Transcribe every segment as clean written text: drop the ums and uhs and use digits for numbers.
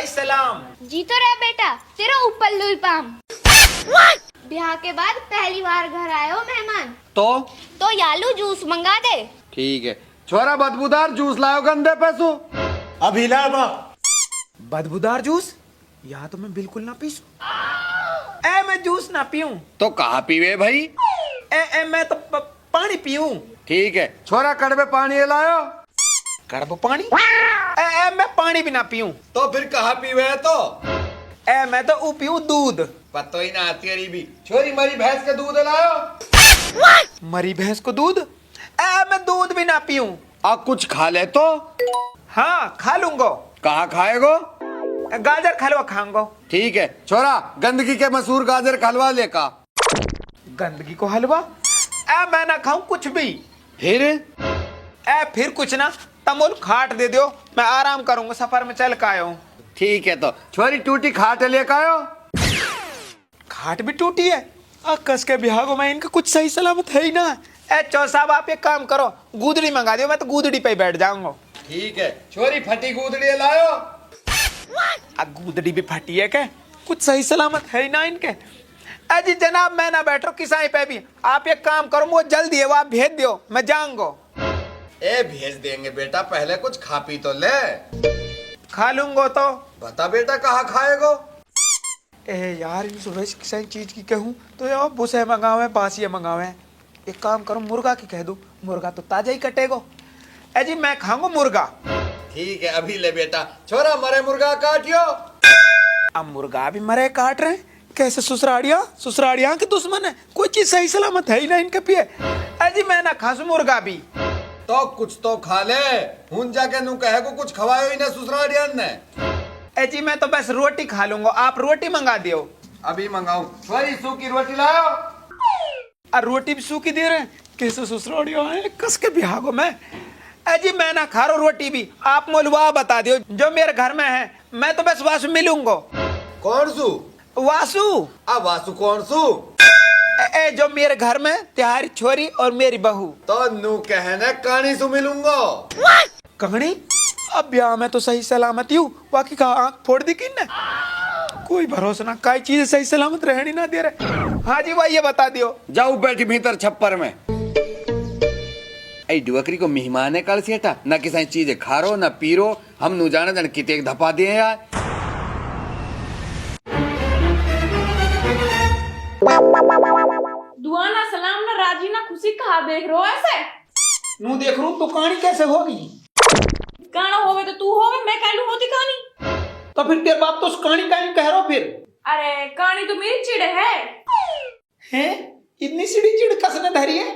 सही सलाम। जीतो रहे बेटा, तेरा ऊपर लुई पाम। ब्याह के बाद पहली बार घर आए हो मेहमान, तो यालू जूस मंगा दे। ठीक है छोरा, बदबूदार जूस लाओ गंदे पैसों। अभी लावा। बदबूदार जूस? यहाँ तो मैं बिल्कुल ना पीसूं। मैं जूस ना पीऊं। तो कहाँ पीवे भाई? मैं तो पानी पीऊं। ठीक है छोरा, कड़वे पानी लाओ। कड़वा पानी? मैं पानी भी ना पीऊं। तो फिर कहाँ पीवे तो? मैं तो ऊ पीऊं दूध। पतो ही ना आती अरी भी। छोरी मरी भैंस के दूध लाओ। मरी भैंस को दूध? मैं दूध भी ना पीऊं। अब कुछ खा ले तो। हाँ खा लूंगा। कहाँ खाएगो? गाजर का हलवा खाऊंगा। ठीक है छोरा, गंदगी के मशहूर गाजर का हलवा लेका। गंदगी को हलवा? मैं ना खाऊं कुछ भी। फिर कुछ ना, तमुल खाट दे दो, मैं आराम करूंगा, सफर में चल के आया हूँ। ठीक है, तो छोरी टूटी खाट लेकर आयो। खाट भी टूटी है? कस के बिहार को मैं इनका कुछ सही सलामत है ही ना। चौ साहब आप एक काम करो, गूदड़ी मंगा दो, मैं तो गूदड़ी पे बैठ जाऊंगा। ठीक है छोरी, फटी गूदड़ी लायो। गूदड़ी भी फटी है क्या? कुछ सही सलामत है ही ना इनके। अजी जनाब मैं ना बैठो किसाई पे भी, आप एक काम करो, वो जल्दी है वो आप भेज दो, मैं जाऊंगा। भेज देंगे बेटा, पहले कुछ खा पी तो ले। खा लूंगा तो। बता बेटा कहाँ खाएगो? यार इन सुबह से किसी चीज की कहूँ तो यार बुसे मंगावे बासी मंगावे। एक काम करो, मुर्गा की कह दो, मुर्गा तो ताजा ही कटेगो। जी मैं खाऊंगा मुर्गा। ठीक है अभी ले बेटा। छोरा मरे मुर्गा काटियो। अब मुर्गा भी मरे काट रहे हैं कैसे? ससुराड़िया के दुश्मन है, कोई चीज सही सलामत है ही ना इनके पिए। जी मैं ना खासू मुर्गा भी। तो कुछ तो खा ले, हुन जाके नु कहे को कुछ खवायो ही ना ससुराड़ियन ने। जी मैं तो बस रोटी खा लूंगा, आप रोटी मंगा दियो। अभी मंगाऊं? छोरी सूखी रोटी लाओ। रोटी भी सूखी दे रहे हैं कैसे? ससुराड़िया है कस के बिहार को मैं। जी मैं ना खा रहा रोटी भी, आप मोलवा बता दियो जो मेरे घर में है, मैं तो बस वासु मिलूंगा। कौन सू? वासु? अब वासु कौन सू? जो मेरे घर में तुम्हारी छोरी और मेरी बहू। तो नू कहने कहानी सु मिलूंगा। कहानी? अब ब्याह में तो सही सलामती हूँ, बाकी का आंख फोड़ दी किन ने? कोई भरोसा ना, कई चीज सही सलामत रहनी ना दे रहे। हाँ जी भाई ये बता दियो। जाओ बैठी भीतर छप्पर में। डुअकरी को मेहमान है कल से हटा, न किसी चीज खा रो न पी रो, हम नु जाने जन किते एक धपा दिए यार। दुआ ना सलाम ना राजी ना खुशी कहा देख रो ऐसे? नू देख रू तो कहानी कैसे होगी? गाना होवे तो तू होवे, मैं कहलू होती कहानी। तो फिर तेरे बाप तो उस कहानी का कह रहा फिर। अरे कहानी तो मेरी चिड़ है। हैं? इतनी सीढ़ी चिड़ कसने धरी है?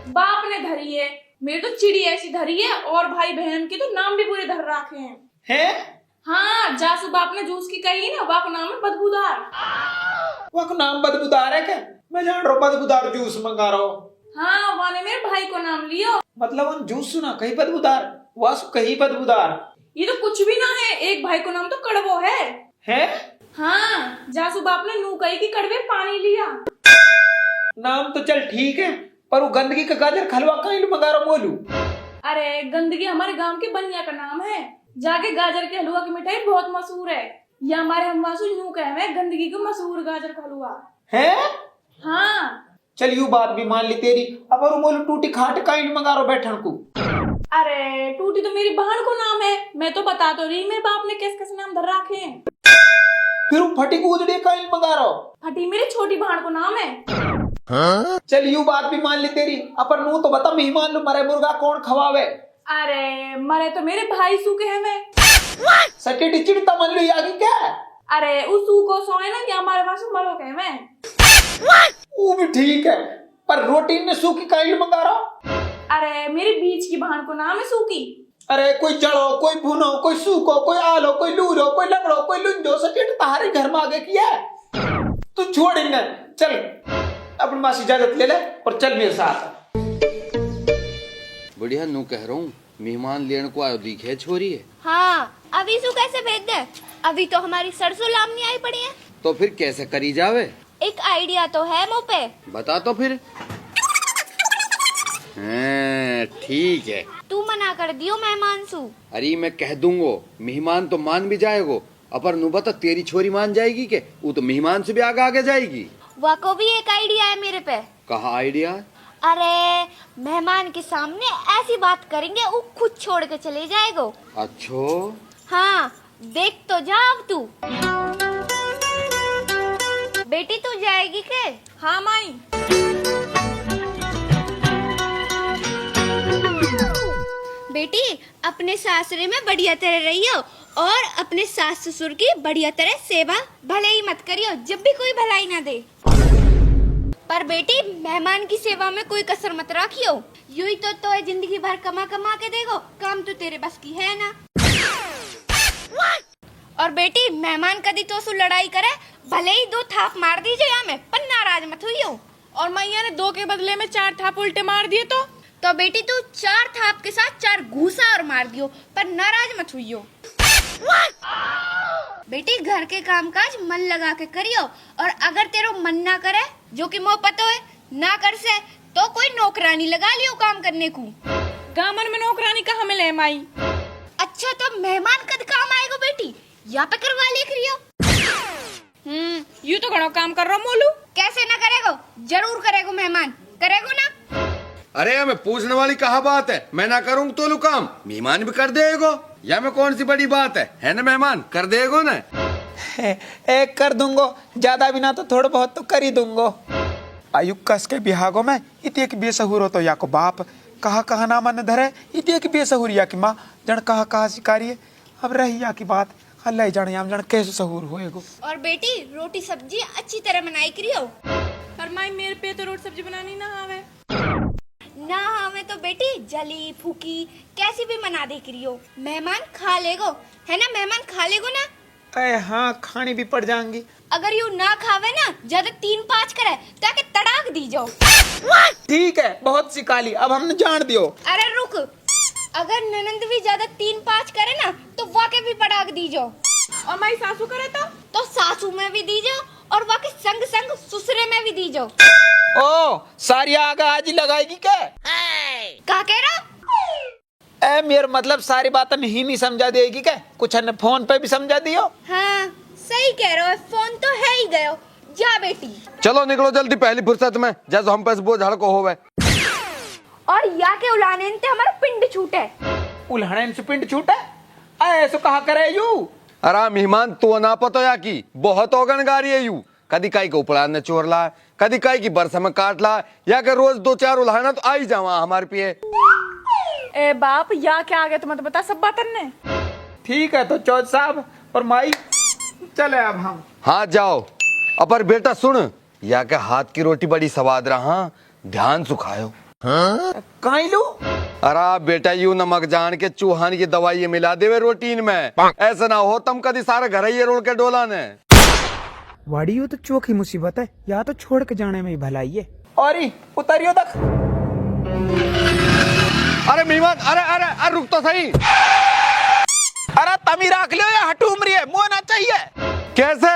बाप ने धरी है, मेरी तो चिड़ी ऐसी धरी है, और भाई बहन के तो नाम भी पूरे धर रखे हैं। हैं? हाँ जासू बाप ने जूस की कही ना, बाप नाम है बदबूदार। वो का नाम बदबूदार है क्या? मैं जान रहा हूँ बदबूदार जूस मंगा रहा हूँ। हाँ वाने मेरे भाई को नाम लियो। मतलब हम जूस सुना कहीं बदबूदार, वासु कहीं बदबूदार। ये तो कुछ भी ना है, एक भाई को नाम तो कड़वो है। हैं? हाँ जासू बाप ने नू कही की कड़वे पानी लिया। नाम तो चल ठीक है, पर वो गंदगी का गाजर खलवा कहीं मंगा रहा बोलू। अरे गंदगी हमारे गांव के बनिया का नाम है, जाके गाजर के हलवा की मिठाई बहुत मशहूर है। ये हमारे हमवासु यूं कहे गंदगी को मशहूर गाजर का हलवा है। हाँ चल यू बात भी मान ली तेरी, अब और बोलू टूटी खाट कहीं मंगा रहा बैठन को। अरे टूटी तो मेरी बहन को नाम है, मैं तो बता तो रही, मेरे बाप ने किस किस नाम धर रखे हैं। फिर वो फटी गूदड़ी कहीं मंगा रहा। फटी मेरी छोटी बहन को नाम है। हाँ? चल यू बात भी मान ली तेरी, अपन नू तो बता मेहमान लो मरे मुर्गा कौन खवावे? अरे मरे तो मेरे भाई सूखे हैं मैं। सके टिचड़ी तमन लो आगे क्या? अरे उस सू को सोए ना कि हमारे पास मरो कहे मैं। वो भी ठीक है, पर रोटी ने सूखी कहीं मंगा रहा। अरे मेरी बीच की बहन को नाम है सूखी। अरे कोई जड़ो, कोई भुनो, कोई सूखो, कोई आलो, कोई लूरो, कोई लंगड़ो, कोई लुंजो, सके तुम्हारे घर में आगे किया तू छोड़ इन्हें। चल अपनी माँ से इजाजत ले ले और चल मेरे साथ। बढ़िया नू कह रहा हूँ, मेहमान लेने को आयो दिखे छोरी है। हाँ अभी सु कैसे भेज दे? अभी तो हमारी सरसों लामनी आई पड़ी है। तो फिर कैसे करी जावे? एक आइडिया तो है मुँह पे। बता तो फिर। ठीक है, तू मना कर दियो मेहमान सु। अरे मैं कह दूंगो, मेहमान तो मान भी जाएगो, अपर नु बता तेरी छोरी मान जाएगी के? वो तो मेहमान से भी आगे आगे जाएगी। वह को भी एक आइडिया है मेरे पे। कहा आइडिया? अरे मेहमान के सामने ऐसी बात करेंगे वो खुद छोड़ के चले जाएगा। अच्छो हाँ देख तो जा अब तू। बेटी तू जाएगी के? हाँ माई। बेटी अपने सासरे में बढ़िया तरह रहियो और अपने सास ससुर की बढ़िया तरह सेवा भले ही मत करियो जब भी कोई भलाई ना दे। पर बेटी मेहमान की सेवा में कोई कसर मत रखियो। यूं ही तो जिंदगी भर कमा कमा के देगो, काम तो तेरे बस की है ना। और बेटी मेहमान कदी तो सु लड़ाई करे भले ही 2 थाप मार दीजिए यहाँ में, पर नाराज मत हुईयो। और मैया ने 2 के बदले में 4 थाप उल्टे मार दिए तो बेटी तू 4 थाप के साथ 4 घूसा और मार दियो, पर नाराज मत हुईयो। बेटी घर के कामकाज मन लगा के करियो, और अगर तेरो मन ना करे जो कि मोह पतो है ना कर से, तो कोई नौकरानी लगा लियो काम करने को। गामन में नौकरानी कहाँ मिले माई? अच्छा तो मेहमान कद काम आएगो बेटी, यहाँ पे करवा ले करियो। यू तो घणो काम कर रहा मोलू। कैसे ना करेगो, जरूर करेगो मेहमान, करेगो ना। अरे हमें पूछने वाली कहा बात है? मैं ना करूँ तो लू काम, मेहमान भी कर देगो। या में कौन सी बड़ी बात है ना? मेहमान कर देगो ना। एक कर दूंगो, ज्यादा भी ना तो थोड़ा बहुत तो कर ही दूंगो। आयु कस के बिहागो में इतने की बेसहुर हो तो या को बाप कहा ना मन धरे, इतने की बेसहुर या की माँ जन कहा शिकारी है। अब रही या की बात अल्लाह जाने हम जन कैसे सहूर होएगो। और बेटी रोटी सब्जी अच्छी तरह बनाई करियो। पर माई मेरे पे तो रोटी सब्जी बनानी ना आवे। ना हमें तो बेटी जली फूकी कैसी भी बना दे करियो, मेहमान खा लेगो, है ना? मेहमान खा लेगो ना? अरे हाँ खानी भी पड़ जाएंगी। अगर यू ना खावे ना ज्यादा 3-5 करे ताकि तड़ाक दी जाओ। ठीक है बहुत सिकाली, अब हमने जान दियो। अरे रुक, अगर ननंद भी ज्यादा 3-5 करे ना तो वाके भी पड़ाक दी जाओ। और माई सासू करे तो सासू में भी दी जाओ और वाके संग संग ससुरे में भी दी जाओ। ओ सारी आग आज ही लगाएगी क्या? का कह रहा? ए मेरा मतलब सारी बातें नहीं समझा देगी क्या? कुछ है फोन पे भी समझा दियो। हाँ सही कह रहे हो, फोन तो है ही गयो। जा बेटी चलो निकलो जल्दी पहली फुर्सत में, जैसे हम पे बोझ हड़को होवे। और या के उलाने ते हमारा पिंड छूटे। उल्हड़े से पिंड छूटे ऐसे कहा करे यू? अरे मेहमान तू ना पतो या की बहुत औगणगारी है यू। कदी काई को उपड़ा ने चोर ला, कदी काई की बरसा में काट ला, या के रोज 2-4 उल्हाना तो आई जावा हमारे पिए। ए बाप या क्या आ गया तुम्हें तो बता सब बातन ने। ठीक है तो चौथ साहब और माई चले अब हम। हाँ जाओ। अपर बेटा सुन, या के हाथ की रोटी बड़ी स्वाद रहा, ध्यान सुखायो। कहीं लू? अरे बेटा यू नमक जान के चूहान की दवाई मिला देवे रोटीन में, ऐसा ना हो तुम कदी सारा घर ही रोल के डोला ने। वाड़ी हो तो चौकी मुसीबत है, या तो छोड़ के जाने में ही भलाई है। और उतरियो तक। अरे मेहमान अरे रुक तो सही। अरे तमी रख लियो या हटूम रही है, मुँह ना चाहिए। कैसे?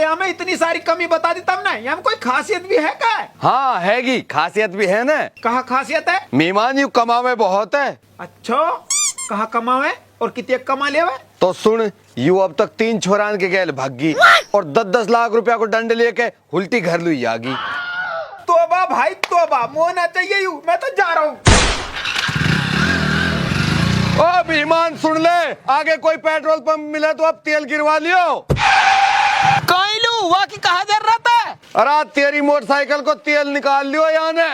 यहाँ में इतनी सारी कमी बता दी तब ना, यहाँ में कोई खासियत भी है क्या? हाँ हैगी, खासियत भी है ना। कहा खासियत है? मेहमान यू कमावे बहुत है। अच्छा कहा कमावे और कितने कमा लेवे? तो सुन, यू अब तक 3 छोरान के गैल भागी और 10-10 लाख रुपया को दंड लेके उल्टी घर लुई आगी। तोबा भाई तोबा, मुँह ना चाहिए यू, मैं तो जा रहा हूँ। ओ मेहमान सुन ले, आगे कोई पेट्रोल पंप मिले तो अब तेल गिरवा लियो। कहीं लू वहाँ की कहा जरूरत है? अरे तेरी मोटरसाइकिल को तेल निकाल लियो यहाँ ने।